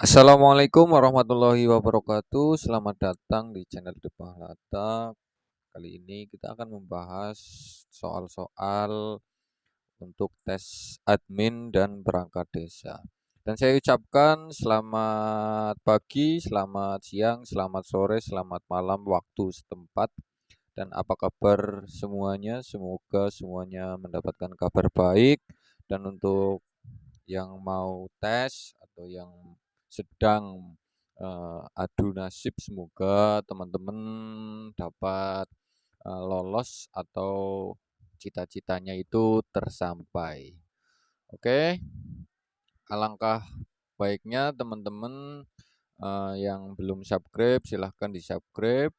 Assalamualaikum warahmatullahi wabarakatuh. Selamat datang di channel Debah Lata. Kali ini kita akan membahas soal-soal untuk tes admin dan perangkat desa. Dan saya ucapkan selamat pagi, selamat siang, selamat sore, selamat malam waktu setempat. Dan apa kabar semuanya? Semoga semuanya mendapatkan kabar baik. Dan untuk yang mau tes atau yang sedang adu nasib, semoga teman-teman dapat lolos atau cita-citanya itu tersampai. Oke, alangkah baiknya teman-teman yang belum subscribe silahkan di subscribe.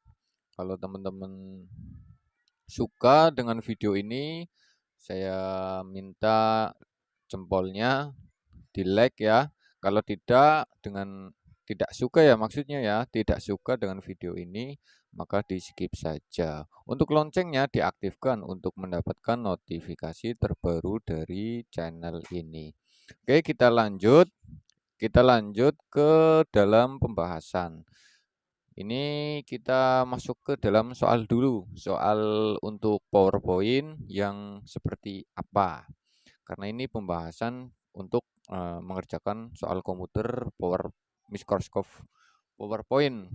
Kalau teman-teman suka dengan video ini, saya minta jempolnya di like ya. Kalau tidak suka ya maksudnya ya, tidak suka dengan video ini, maka di skip saja. Untuk loncengnya diaktifkan untuk mendapatkan notifikasi terbaru dari channel ini. Oke, kita lanjut. Kita lanjut ke dalam pembahasan. Ini kita masuk ke dalam soal dulu. Soal untuk PowerPoint yang seperti apa? Karena ini pembahasan untuk mengerjakan soal komputer Microsoft PowerPoint,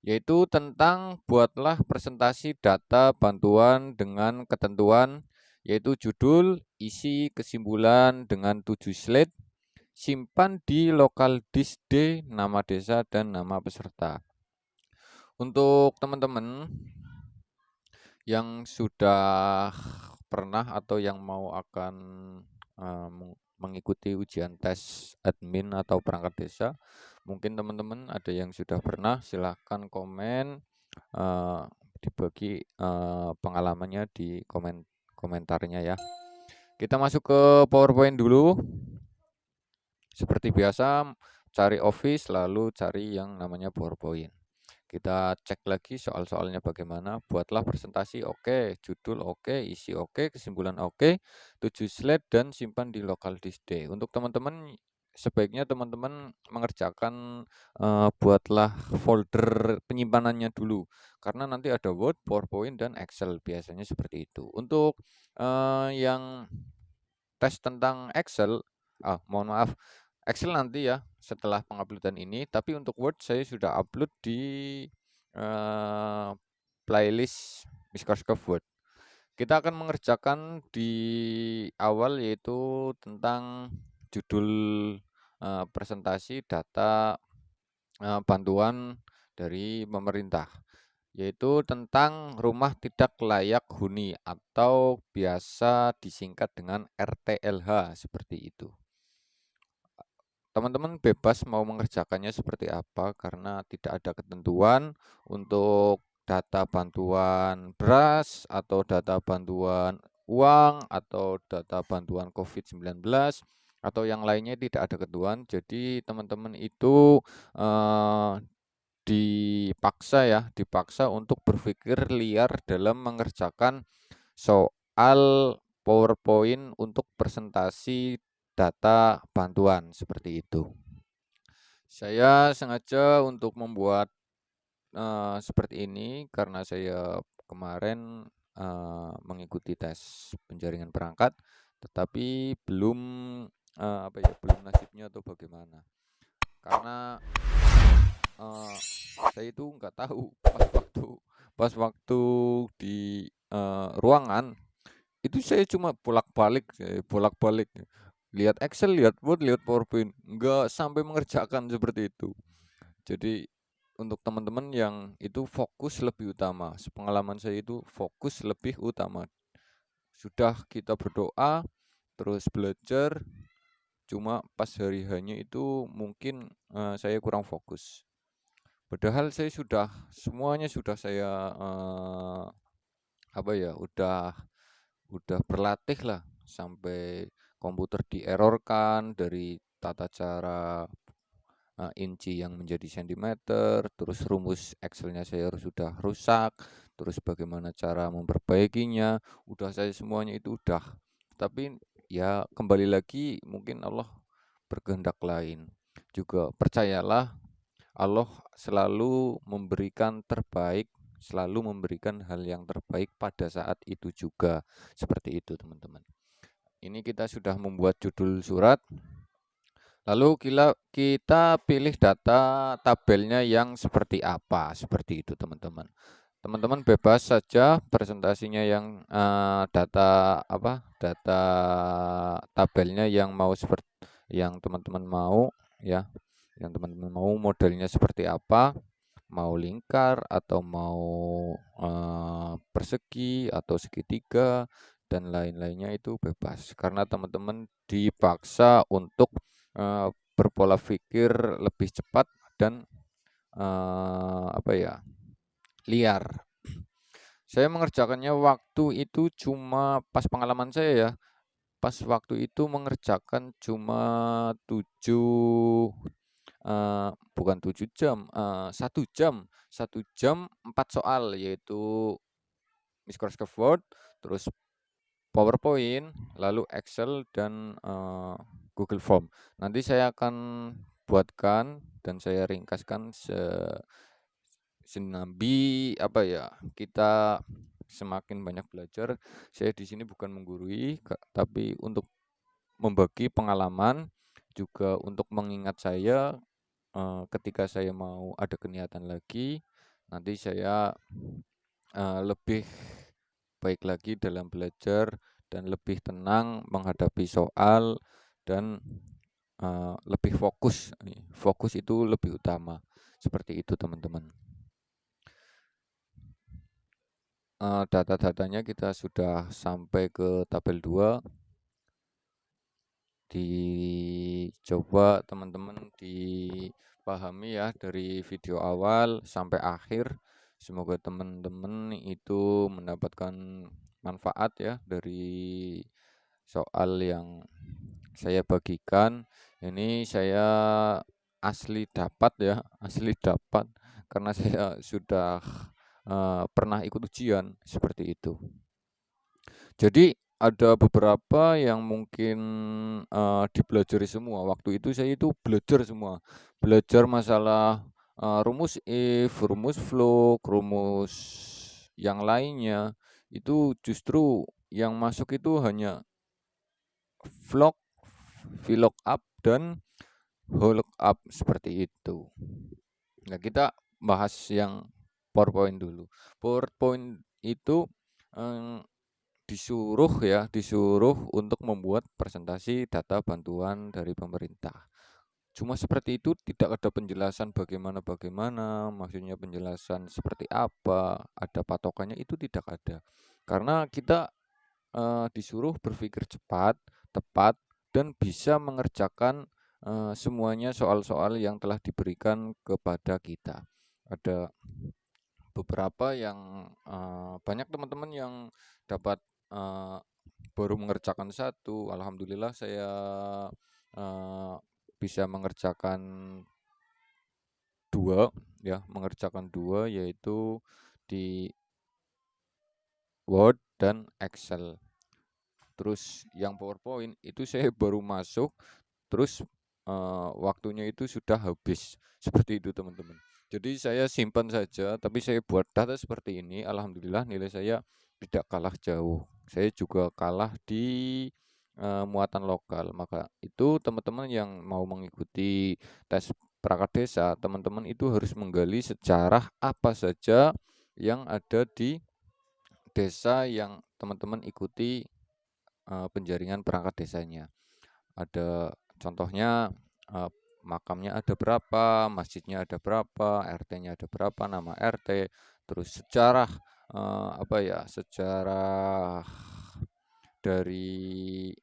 yaitu tentang buatlah presentasi data bantuan dengan ketentuan, yaitu judul, isi, kesimpulan dengan 7 slide, simpan di lokal disk D, nama desa, dan nama peserta. Untuk teman-teman yang sudah pernah atau yang mau akan mengikuti ujian tes admin atau perangkat desa, mungkin teman-teman ada yang sudah pernah, silahkan komen, dibagi pengalamannya di komentarnya ya. Kita masuk ke PowerPoint dulu. Seperti biasa, cari Office lalu cari yang namanya PowerPoint. Kita cek lagi soal-soalnya bagaimana. Buatlah presentasi oke, judul oke, isi oke, kesimpulan oke, 7 slide dan simpan di local disk D. Untuk teman-teman, sebaiknya teman-teman mengerjakan buatlah folder penyimpanannya dulu. Karena nanti ada Word, PowerPoint, dan Excel. Biasanya seperti itu. Untuk yang tes tentang Excel, mohon maaf, Excel nanti ya setelah penguploadan ini, tapi untuk Word saya sudah upload di playlist Microsoft Word. Kita akan mengerjakan di awal yaitu tentang judul presentasi data bantuan dari pemerintah, yaitu tentang rumah tidak layak huni atau biasa disingkat dengan RTLH seperti itu. Teman-teman bebas mau mengerjakannya seperti apa karena tidak ada ketentuan untuk data bantuan beras atau data bantuan uang atau data bantuan COVID-19 atau yang lainnya tidak ada ketentuan. Jadi teman-teman itu dipaksa untuk berpikir liar dalam mengerjakan soal PowerPoint untuk presentasi data bantuan seperti itu. Saya sengaja untuk membuat seperti ini karena saya kemarin mengikuti tes penjaringan perangkat, tetapi belum belum nasibnya atau bagaimana. Karena saya itu nggak tahu pas waktu di ruangan itu saya cuma bolak-balik lihat Excel, lihat Word, lihat PowerPoint, nggak sampai mengerjakan seperti itu. Jadi untuk teman-teman yang itu fokus lebih utama, sepengalaman saya itu fokus lebih utama. Sudah kita berdoa, terus belajar, cuma pas hari hanya itu mungkin saya kurang fokus. Padahal saya semuanya sudah saya udah berlatih lah sampai komputer dierorkan dari tata cara inci yang menjadi sentimeter, terus rumus Excelnya saya sudah rusak, terus bagaimana cara memperbaikinya, udah saya semuanya itu udah. Tapi ya kembali lagi mungkin Allah berkehendak lain. juga percayalah Allah selalu memberikan terbaik, selalu memberikan hal yang terbaik pada saat itu juga. Seperti itu, teman-teman. Ini kita sudah membuat judul surat. Lalu kita pilih data tabelnya yang seperti apa, seperti itu teman-teman. Teman-teman bebas saja presentasinya yang data apa, data tabelnya yang mau seperti yang teman-teman mau ya, yang teman-teman mau modelnya seperti apa, mau lingkar atau mau persegi atau segitiga dan lain-lainnya itu bebas karena teman-teman dipaksa untuk berpola pikir lebih cepat dan apa ya, liar. Saya mengerjakannya waktu itu cuma pas pengalaman saya ya, pas waktu itu mengerjakan cuma 7 bukan 7 jam, 1 jam 4 soal yaitu Microsoft Word, terus PowerPoint, lalu Excel dan Google Form. Nanti saya akan buatkan dan saya ringkaskan senambi apa ya, kita semakin banyak belajar. Saya di sini bukan menggurui, tapi untuk membagi pengalaman, juga untuk mengingat saya ketika saya mau ada kegiatan lagi, nanti saya lebih baik lagi dalam belajar dan lebih tenang menghadapi soal dan lebih fokus. Fokus itu lebih utama. Seperti itu, teman-teman. Data-datanya kita sudah sampai ke tabel 2. Dicoba teman-teman dipahami ya dari video awal sampai akhir. Semoga teman-teman itu mendapatkan manfaat ya dari soal yang saya bagikan. Ini saya asli dapat ya, asli dapat karena saya sudah pernah ikut ujian seperti itu. Jadi ada beberapa yang mungkin dipelajari semua. Waktu itu saya itu belajar semua. Belajar masalah rumus if, rumus flow, rumus yang lainnya. Itu justru yang masuk itu hanya vlog, VLOOKUP dan HLOOKUP seperti itu. Nah, kita bahas yang PowerPoint dulu. PowerPoint itu disuruh untuk membuat presentasi data bantuan dari pemerintah. Cuma seperti itu, tidak ada penjelasan bagaimana, maksudnya penjelasan seperti apa, ada patokannya itu tidak ada. Karena kita disuruh berpikir cepat, tepat, dan bisa mengerjakan semuanya soal-soal yang telah diberikan kepada kita. Ada beberapa yang banyak teman-teman yang dapat baru mengerjakan satu. Alhamdulillah saya bisa mengerjakan mengerjakan dua, yaitu di Word dan Excel. Terus yang PowerPoint itu saya baru masuk, terus waktunya itu sudah habis. Seperti itu, teman-teman. Jadi saya simpan saja, tapi saya buat data seperti ini. Alhamdulillah nilai saya tidak kalah jauh. Saya juga kalah di muatan lokal. Maka itu teman-teman yang mau mengikuti tes perangkat desa, teman-teman itu harus menggali sejarah apa saja yang ada di desa yang teman-teman ikuti penjaringan perangkat desanya. Ada contohnya makamnya ada berapa, masjidnya ada berapa, RT-nya ada berapa, nama RT, terus sejarah sejarah dari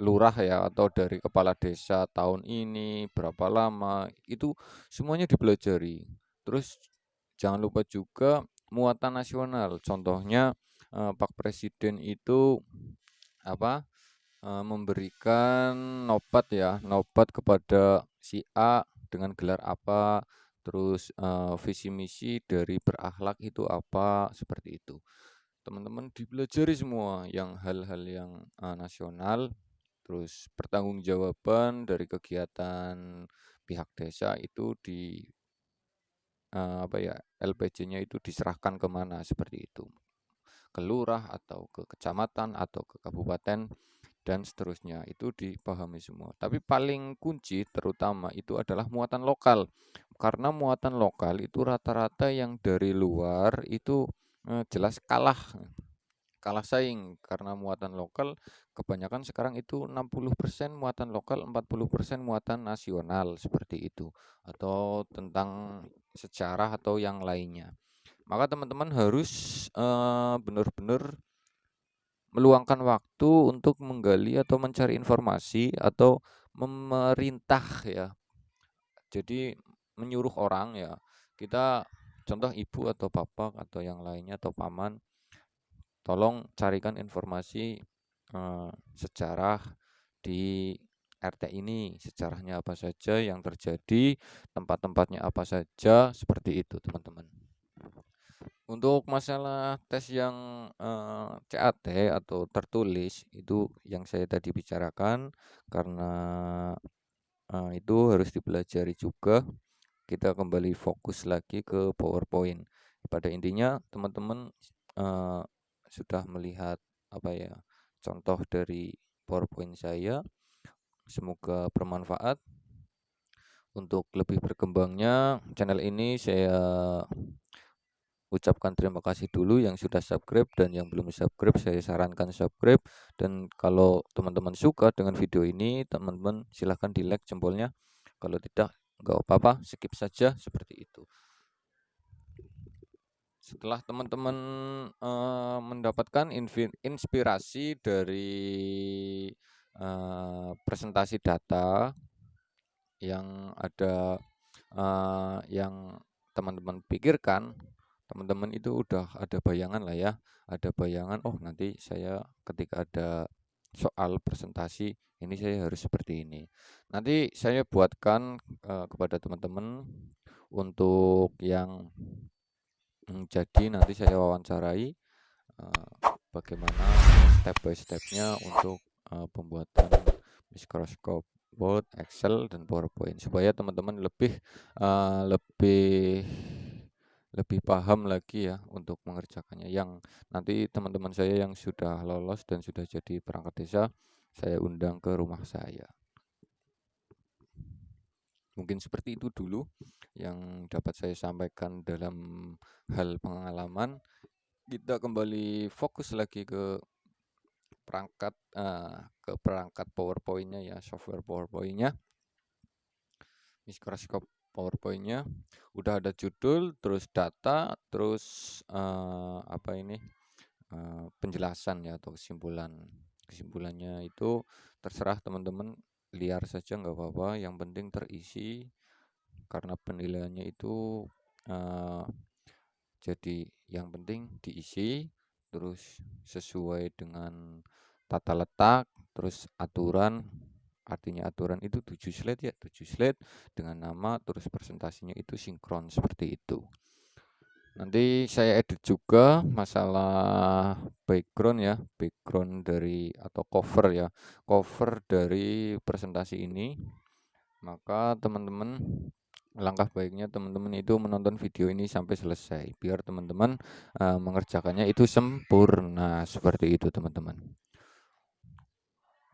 lurah ya atau dari kepala desa tahun ini berapa lama, itu semuanya dipelajari. Terus jangan lupa juga muatan nasional. Contohnya Pak Presiden itu memberikan nobat kepada si A dengan gelar apa, terus visi misi dari berakhlak itu apa, seperti itu. Teman-teman dipelajari semua yang hal-hal yang nasional, terus pertanggungjawaban dari kegiatan pihak desa itu LPJ-nya itu diserahkan kemana seperti itu, ke lurah atau ke kecamatan atau ke kabupaten dan seterusnya, itu dipahami semua. Tapi paling kunci terutama itu adalah muatan lokal. Karena muatan lokal itu rata-rata yang dari luar itu jelas kalah saing, karena muatan lokal kebanyakan sekarang itu 60% muatan lokal, 40% muatan nasional seperti itu, atau tentang sejarah atau yang lainnya. Maka teman-teman harus benar-benar meluangkan waktu untuk menggali atau mencari informasi atau memerintah ya. Jadi menyuruh orang ya. Kita contoh ibu atau bapak atau yang lainnya atau paman, tolong carikan informasi sejarah di RT ini, sejarahnya apa saja yang terjadi, tempat-tempatnya apa saja, seperti itu teman-teman. Untuk masalah tes yang CAT atau tertulis itu yang saya tadi bicarakan, karena itu harus dipelajari juga. Kita kembali fokus lagi ke PowerPoint. Pada intinya teman-teman sudah melihat contoh dari PowerPoint saya. Semoga bermanfaat. Untuk lebih berkembangnya channel ini, saya ucapkan terima kasih dulu yang sudah subscribe, dan yang belum subscribe saya sarankan subscribe. Dan kalau teman-teman suka dengan video ini, teman-teman silahkan di like jempolnya. Kalau tidak, nggak apa-apa, skip saja seperti itu. Setelah teman-teman mendapatkan inspirasi dari presentasi data yang ada, yang teman-teman pikirkan, teman-teman itu udah ada bayangan lah ya, ada bayangan, oh nanti saya ketika ada soal presentasi ini saya harus seperti ini. Nanti saya buatkan kepada teman-teman untuk yang jadi nanti saya wawancarai bagaimana step by stepnya untuk pembuatan Microsoft Word, Excel, dan PowerPoint, supaya teman-teman lebih paham lagi ya untuk mengerjakannya. Yang nanti teman-teman saya yang sudah lolos dan sudah jadi perangkat desa, saya undang ke rumah saya. Mungkin seperti itu dulu yang dapat saya sampaikan dalam hal pengalaman. Kita kembali fokus lagi ke perangkat PowerPoint-nya ya, software PowerPoint-nya, Microsoft PowerPoint-nya. Udah ada judul, terus data, terus penjelasan ya atau kesimpulan. Kesimpulannya itu terserah teman-teman, liar saja nggak apa-apa, yang penting terisi, karena penilaiannya itu jadi yang penting diisi, terus sesuai dengan tata letak, terus aturan. Artinya aturan itu 7 slide ya, 7 slide dengan nama, terus presentasinya itu sinkron seperti itu. Nanti saya edit juga masalah background ya, background dari atau cover ya, cover dari presentasi ini. Maka teman-teman, langkah baiknya teman-teman itu menonton video ini sampai selesai, biar teman-teman mengerjakannya itu sempurna seperti itu teman-teman.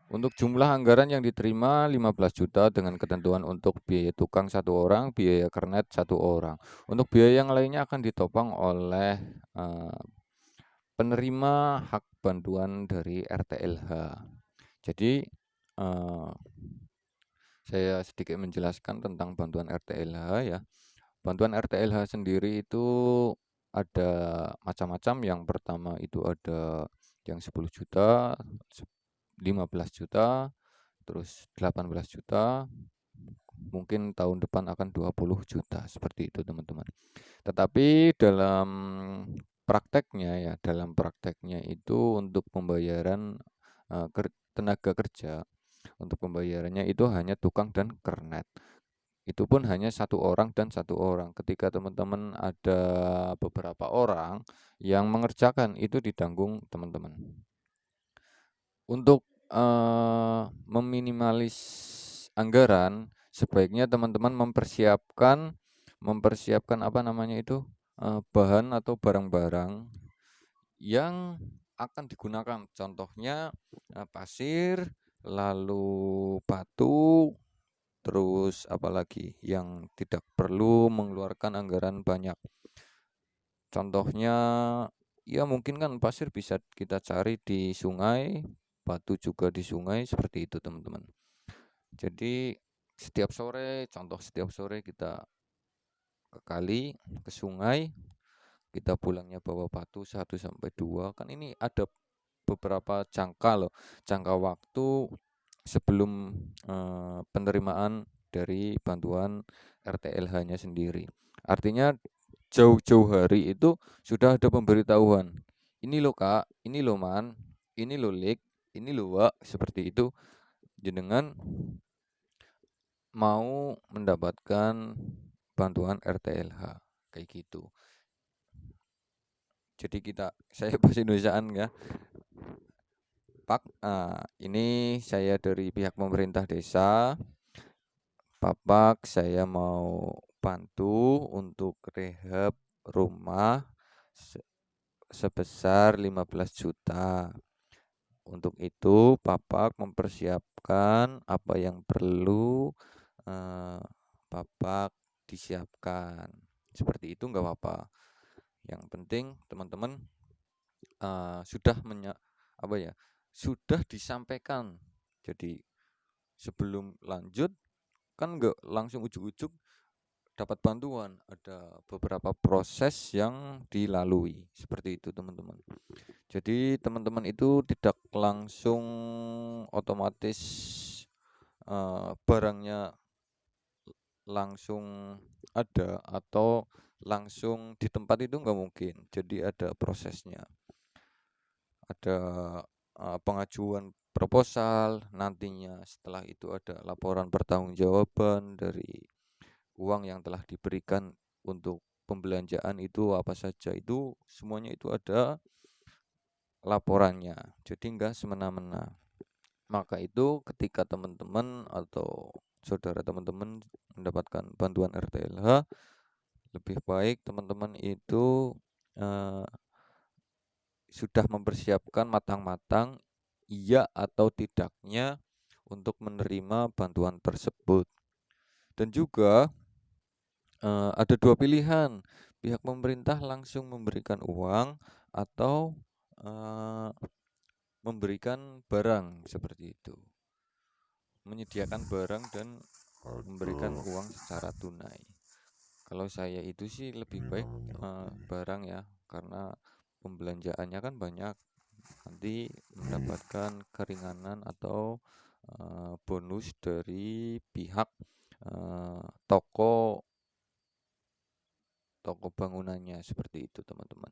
Untuk jumlah anggaran yang diterima 15 juta dengan ketentuan untuk biaya tukang 1 orang, biaya kernet 1 orang. Untuk biaya yang lainnya akan ditopang oleh penerima hak bantuan dari RTLH. Jadi saya sedikit menjelaskan tentang bantuan RTLH ya. Bantuan RTLH sendiri itu ada macam-macam. Yang pertama itu ada yang 10 juta, 15 juta, terus 18 juta, mungkin tahun depan akan 20 juta, seperti itu teman-teman. Tetapi dalam prakteknya itu untuk pembayaran tenaga kerja, untuk pembayarannya itu hanya tukang dan kernet. Itu pun hanya 1 orang dan 1 orang. Ketika teman-teman ada beberapa orang yang mengerjakan, itu ditanggung teman-teman. Untuk meminimalis anggaran, sebaiknya teman-teman mempersiapkan apa namanya itu, bahan atau barang-barang yang akan digunakan. Contohnya, pasir, lalu batu, terus apalagi yang tidak perlu mengeluarkan anggaran banyak. Contohnya, ya mungkin kan pasir bisa kita cari di sungai, batu juga di sungai, seperti itu teman-teman. Jadi setiap sore kita ke kali, ke sungai, kita pulangnya bawa batu 1 sampai 2. Kan ini ada beberapa jangka waktu sebelum penerimaan dari bantuan RTLH-nya sendiri. Artinya jauh-jauh hari itu sudah ada pemberitahuan. Ini loh Kak, ini loh Man, ini loh Lik, ini loh Wak, seperti itu. Jenengan mau mendapatkan bantuan RTLH kayak gitu. Jadi saya bahasa Indonesiaan ya. Pak, ini saya dari pihak pemerintah desa. Bapak, saya mau bantu untuk rehab rumah sebesar 15 juta. Untuk itu, Bapak mempersiapkan apa yang perlu Bapak disiapkan. Seperti itu nggak apa-apa. Yang penting teman-teman sudah sudah disampaikan. Jadi sebelum lanjut kan nggak langsung ujuk-ujuk dapat bantuan, ada beberapa proses yang dilalui. Seperti itu teman-teman. Jadi teman-teman itu tidak langsung otomatis barangnya langsung ada atau langsung di tempat itu nggak mungkin. Jadi ada prosesnya. Ada pengajuan proposal, nantinya setelah itu ada laporan pertanggungjawaban dari uang yang telah diberikan untuk pembelanjaan itu apa saja, itu semuanya itu ada laporannya. Jadi enggak semena-mena. Maka itu ketika teman-teman atau saudara teman-teman mendapatkan bantuan RTLH, lebih baik teman-teman itu sudah mempersiapkan matang-matang iya atau tidaknya untuk menerima bantuan tersebut. Dan juga ada 2 pilihan, pihak pemerintah langsung memberikan uang atau memberikan barang, seperti itu. Menyediakan barang dan memberikan uang secara tunai. Kalau saya itu sih lebih baik barang ya, karena pembelanjaannya kan banyak, nanti mendapatkan keringanan atau bonus dari pihak toko bangunannya, seperti itu teman-teman.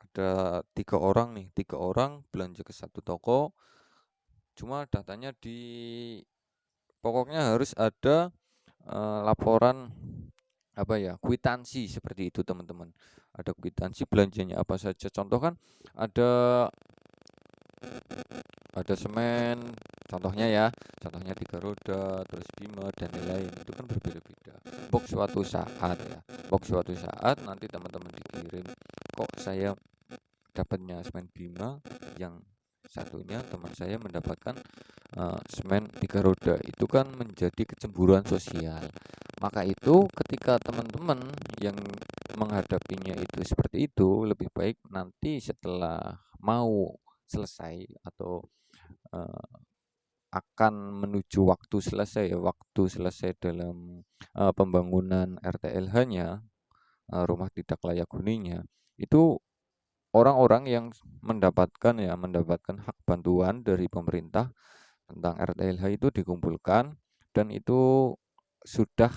Ada 3 orang belanja ke satu toko, cuma datanya pokoknya harus ada laporan kwitansi, seperti itu teman-teman. Ada kwitansi belanjanya apa saja. Contoh kan ada semen, contohnya 3 roda, terus Bima dan lain-lain, itu kan berbeda-beda. Suatu saat nanti teman-teman dikirim, kok saya dapatnya semen Bima, yang satunya teman saya mendapatkan semen 3 roda, itu kan menjadi kecemburuan sosial. Maka itu ketika teman-teman yang menghadapinya itu seperti itu, lebih baik nanti setelah mau selesai atau akan menuju waktu selesai dalam pembangunan RTLH-nya, rumah tidak layak huninya, itu orang-orang yang mendapatkan hak bantuan dari pemerintah tentang RTLH itu dikumpulkan, dan itu sudah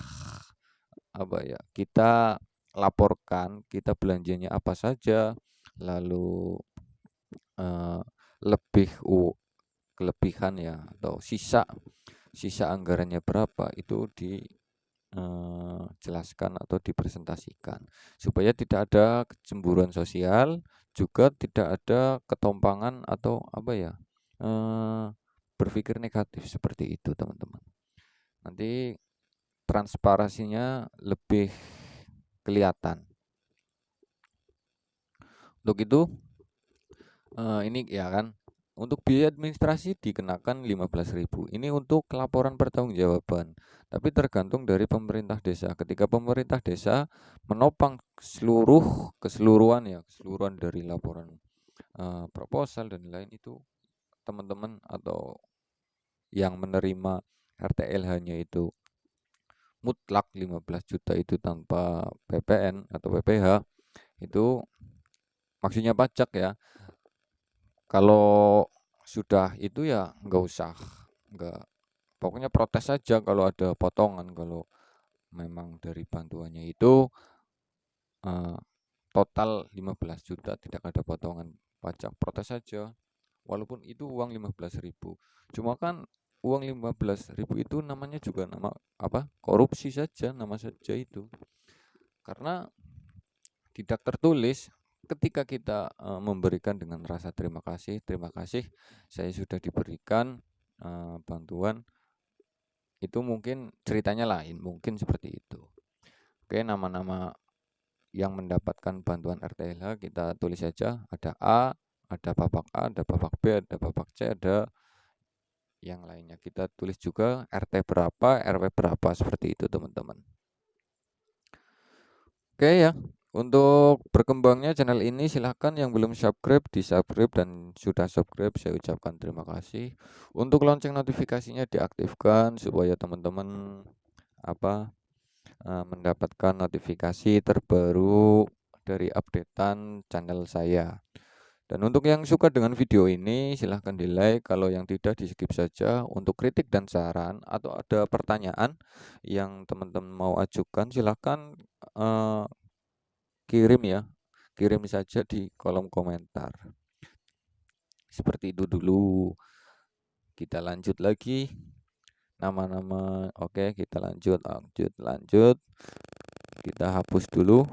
kita laporkan kita belanjanya apa saja, lalu kelebihan ya atau sisa anggarannya berapa, itu dijelaskan atau dipresentasikan supaya tidak ada kecemburuan sosial, juga tidak ada ketompangan atau berpikir negatif, seperti itu teman-teman. nanti transparansinya lebih kelihatan. Untuk itu ini ya kan, untuk biaya administrasi dikenakan 15.000. Ini untuk laporan pertanggungjawaban. Tapi tergantung dari pemerintah desa. Ketika pemerintah desa menopang keseluruhan dari laporan proposal dan lain itu, teman-teman atau yang menerima RTLH-nya itu mutlak 15 juta itu tanpa PPN atau PPh, itu maksudnya pajak ya. Kalau sudah itu ya nggak pokoknya protes saja kalau ada potongan. Kalau memang dari bantuannya itu eh, total 15 juta tidak ada potongan pajak, protes saja walaupun itu uang 15.000. Cuma kan uang 15.000 itu namanya juga nama apa, korupsi saja, nama saja itu, karena tidak tertulis. Ketika kita memberikan dengan rasa terima kasih saya sudah diberikan bantuan, itu mungkin ceritanya lain, mungkin seperti itu. Oke, nama-nama yang mendapatkan bantuan RTLH kita tulis saja, ada A, ada Bapak A, ada Bapak B, ada Bapak C, ada yang lainnya. Kita tulis juga RT berapa, RW berapa, seperti itu teman-teman. Oke ya, untuk berkembangnya channel ini silahkan yang belum subscribe di subscribe, dan sudah subscribe saya ucapkan terima kasih. Untuk lonceng notifikasinya diaktifkan supaya teman-teman mendapatkan notifikasi terbaru dari updatean channel saya. Dan untuk yang suka dengan video ini silahkan di like, kalau yang tidak di skip saja. Untuk kritik dan saran atau ada pertanyaan yang teman-teman mau ajukan silahkan kirim saja di kolom komentar. Seperti itu dulu. Kita lanjut lagi. Nama-nama, oke, kita lanjut. Kita hapus dulu.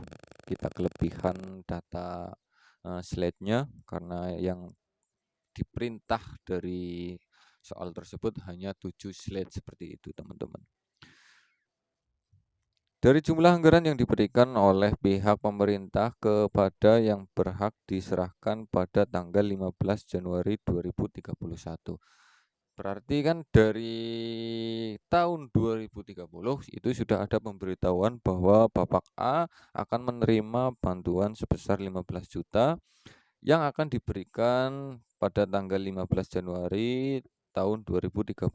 Kita kelebihan data slide-nya karena yang diperintah dari soal tersebut hanya 7 slide, seperti itu teman-teman. Dari jumlah anggaran yang diberikan oleh pihak pemerintah kepada yang berhak diserahkan pada tanggal 15 Januari 2031. Berarti kan dari tahun 2030 itu sudah ada pemberitahuan bahwa Bapak A akan menerima bantuan sebesar 15 juta yang akan diberikan pada tanggal 15 Januari tahun 2031.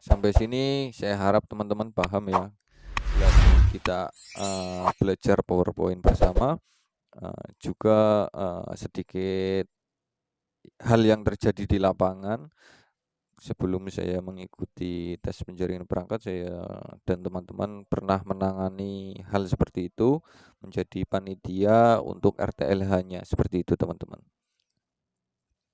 Sampai sini saya harap teman-teman paham ya. Kita belajar PowerPoint bersama, juga sedikit hal yang terjadi di lapangan. Sebelum saya mengikuti tes penjaringan perangkat, saya dan teman-teman pernah menangani hal seperti itu, menjadi panitia untuk RTLH-nya, seperti itu teman-teman.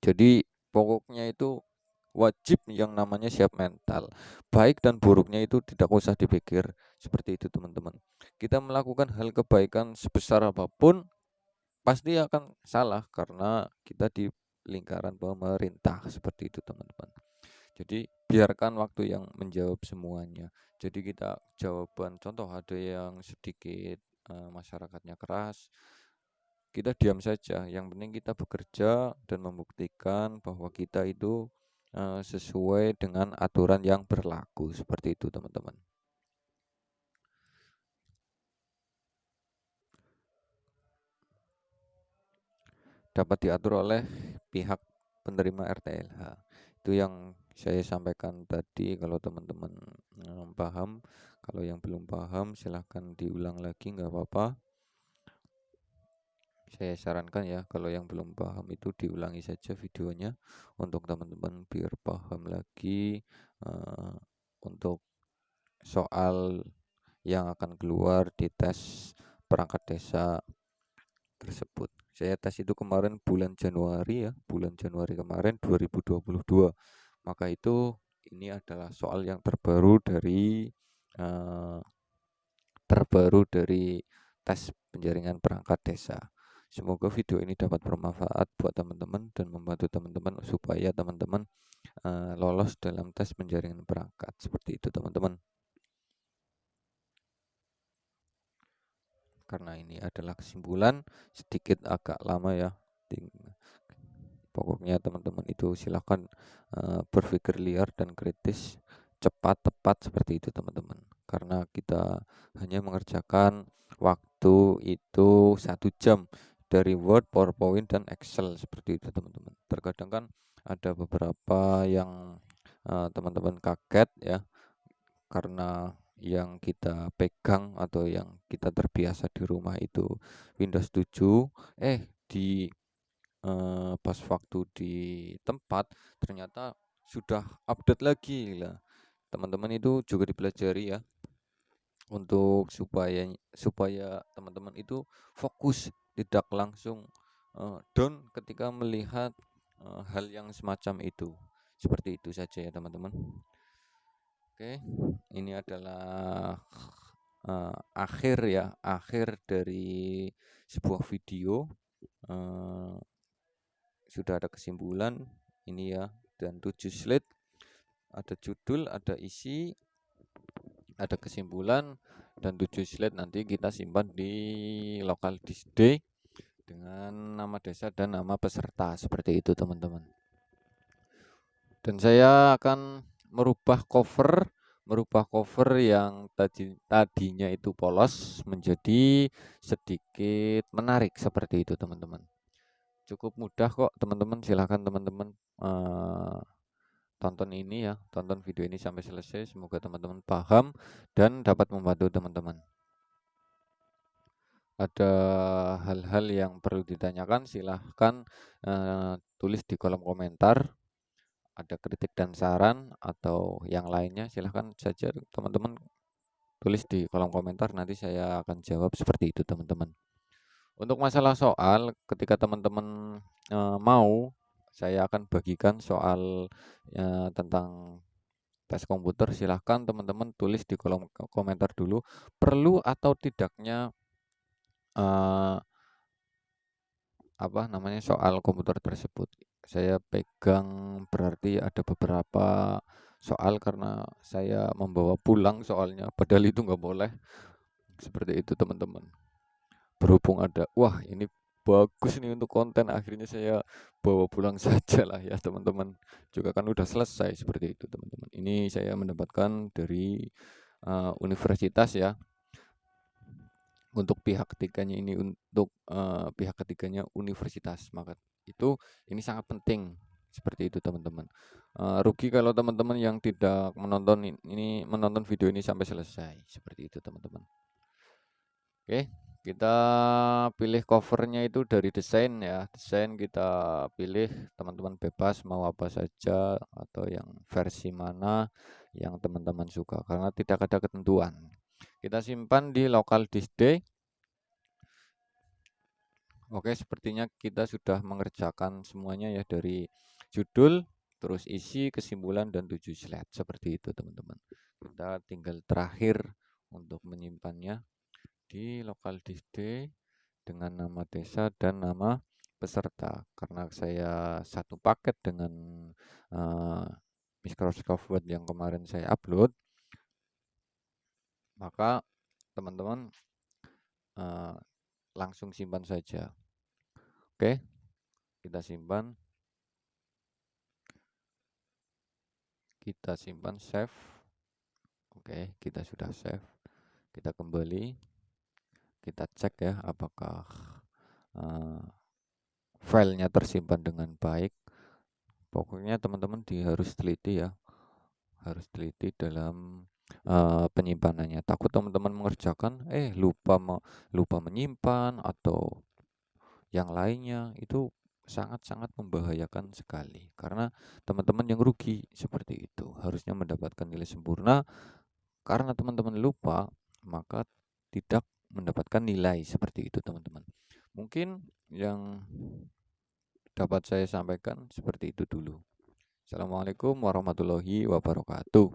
Jadi pokoknya itu wajib yang namanya siap mental. Baik dan buruknya itu tidak usah dipikir, seperti itu teman-teman. Kita melakukan hal kebaikan sebesar apapun pasti akan salah karena kita di lingkaran pemerintah, seperti itu teman-teman. Jadi biarkan waktu yang menjawab semuanya. Jadi kita jawaban, contoh ada yang sedikit masyarakatnya keras, kita diam saja. Yang penting kita bekerja dan membuktikan bahwa kita itu sesuai dengan aturan yang berlaku, seperti itu teman-teman. Dapat diatur oleh pihak penerima RTLH. Itu yang saya sampaikan tadi. Kalau teman-teman paham, kalau yang belum paham silahkan diulang lagi, nggak apa-apa. Saya sarankan ya, kalau yang belum paham itu diulangi saja videonya untuk teman-teman biar paham lagi untuk soal yang akan keluar di tes perangkat desa tersebut. Saya tes itu kemarin bulan Januari kemarin 2022. Maka itu ini adalah soal yang terbaru dari tes penjaringan perangkat desa. Semoga video ini dapat bermanfaat buat teman-teman dan membantu teman-teman supaya teman-teman lolos dalam tes penjaringan perangkat. Seperti itu teman-teman. Karena ini adalah kesimpulan, sedikit agak lama ya. Pokoknya teman-teman itu silahkan berpikir liar dan kritis, cepat, tepat, seperti itu teman-teman. Karena kita hanya mengerjakan waktu itu 1 jam dari Word, PowerPoint, dan Excel, seperti itu teman-teman. Terkadang kan ada beberapa yang teman-teman kaget ya, karena yang kita pegang atau yang kita terbiasa di rumah itu Windows 7, di pas waktu di tempat ternyata sudah update lagi lah. Teman-teman itu juga dipelajari ya, untuk supaya teman-teman itu fokus, tidak langsung down ketika melihat hal yang semacam itu. Seperti itu saja ya teman-teman. Oke, ini adalah akhir dari sebuah video. Sudah ada kesimpulan ini ya, dan 7 slide, ada judul, ada isi, ada kesimpulan, dan 7 slide nanti kita simpan di local disk D dengan nama desa dan nama peserta, seperti itu teman-teman. Dan saya akan merubah cover yang tadinya itu polos menjadi sedikit menarik, seperti itu teman-teman. Cukup mudah kok teman-teman, silahkan teman-teman tonton ini ya, tonton video ini sampai selesai. Semoga teman-teman paham dan dapat membantu teman-teman. Ada hal-hal yang perlu ditanyakan, silahkan tulis di kolom komentar. Ada kritik dan saran atau yang lainnya, silahkan saja teman-teman tulis di kolom komentar, nanti saya akan jawab, seperti itu teman-teman. Untuk masalah soal, ketika teman-teman mau, saya akan bagikan soal tentang tes komputer. Silahkan teman-teman tulis di kolom komentar dulu perlu atau tidaknya soal komputer tersebut. Saya pegang berarti ada beberapa soal karena saya membawa pulang soalnya, padahal itu nggak boleh. Seperti itu teman-teman. Berhubung ada, wah ini bagus nih untuk konten, akhirnya saya bawa pulang saja lah ya teman-teman. Juga kan udah selesai, seperti itu teman-teman. Ini saya mendapatkan dari universitas ya. Untuk pihak ketiganya ini, pihak ketiganya universitas, maka itu ini sangat penting, seperti itu teman-teman. Rugi kalau teman-teman yang tidak menonton video ini sampai selesai, seperti itu teman-teman. Oke, kita pilih covernya itu dari desain ya. Desain kita pilih, teman-teman bebas mau apa saja atau yang versi mana yang teman-teman suka, karena tidak ada ketentuan. Kita simpan di local disk D. Oke, sepertinya kita sudah mengerjakan semuanya ya, dari judul, terus isi, kesimpulan, dan 7 slide, seperti itu teman-teman. Kita tinggal terakhir untuk menyimpannya di local disk D dengan nama desa dan nama peserta. Karena saya satu paket dengan Microsoft Word yang kemarin saya upload, maka teman-teman langsung simpan saja. Oke, kita simpan, save. Oke, kita sudah save. Kita kembali, kita cek ya apakah filenya tersimpan dengan baik. Pokoknya teman-teman harus teliti ya, harus teliti dalam penyimpanannya. Takut teman-teman mengerjakan lupa menyimpan atau yang lainnya, itu sangat-sangat membahayakan sekali, karena teman-teman yang rugi, seperti itu. Harusnya mendapatkan nilai sempurna, karena teman-teman lupa maka tidak mendapatkan nilai, seperti itu teman-teman. Mungkin yang dapat saya sampaikan seperti itu dulu. Assalamualaikum warahmatullahi wabarakatuh.